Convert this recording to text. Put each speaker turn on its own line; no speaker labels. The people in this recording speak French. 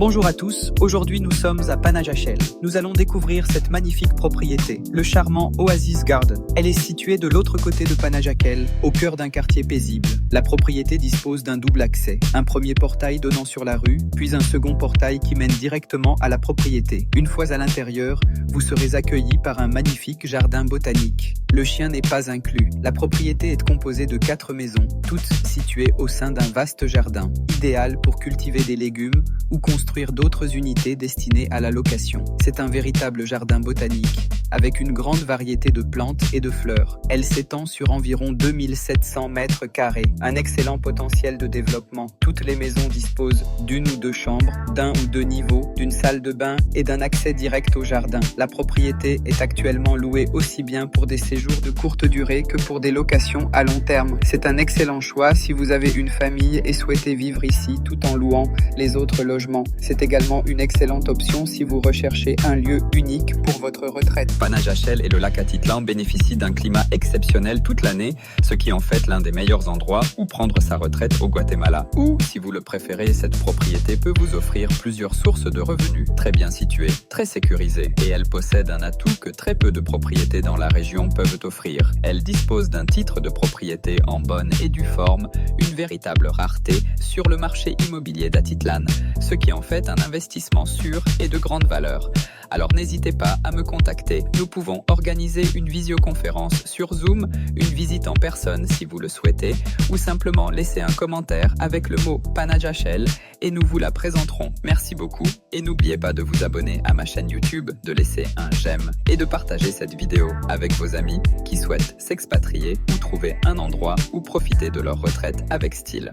Bonjour à tous, aujourd'hui nous sommes à Panajachel. Nous allons découvrir cette magnifique propriété, le charmant Oasis Garden. Elle est située de l'autre côté de Panajachel, au cœur d'un quartier paisible. La propriété dispose d'un double accès, un premier portail donnant sur la rue, puis un second portail qui mène directement à la propriété. Une fois à l'intérieur, vous serez accueillis par un magnifique jardin botanique. Le chien n'est pas inclus. La propriété est composée de 4 maisons, toutes situées au sein d'un vaste jardin, idéal pour cultiver des légumes ou construire d'autres unités destinées à la location. C'est un véritable jardin botanique, avec une grande variété de plantes et de fleurs. Elle s'étend sur environ 2700 mètres carrés. Un excellent potentiel de développement. Toutes les maisons disposent d'une ou deux chambres, d'un ou deux niveaux, d'une salle de bain et d'un accès direct au jardin. La propriété est actuellement louée aussi bien pour des séjours de courte durée que pour des locations à long terme. C'est un excellent choix si vous avez une famille et souhaitez vivre ici tout en louant les autres logements. C'est également une excellente option si vous recherchez un lieu unique pour votre retraite.
Panajachel et le lac Atitlan bénéficient d'un climat exceptionnel toute l'année, ce qui en fait l'un des meilleurs endroits où prendre sa retraite au Guatemala. Ou, si vous le préférez, cette propriété peut vous offrir plusieurs sources de revenus. Très bien située, très sécurisée, et elle possède un atout que très peu de propriétés dans la région peuvent offrir. Elle dispose d'un titre de propriété en bonne et due forme, une véritable rareté sur le marché immobilier d'Atitlan, ce qui en fait un investissement sûr et de grande valeur. Alors n'hésitez pas à me contacter. Nous pouvons organiser une visioconférence sur Zoom, une visite en personne si vous le souhaitez, ou simplement laisser un commentaire avec le mot Panajachel et nous vous la présenterons. Merci beaucoup et n'oubliez pas de vous abonner à ma chaîne YouTube, de laisser un j'aime et de partager cette vidéo avec vos amis qui souhaitent s'expatrier ou trouver un endroit où profiter de leur retraite avec style.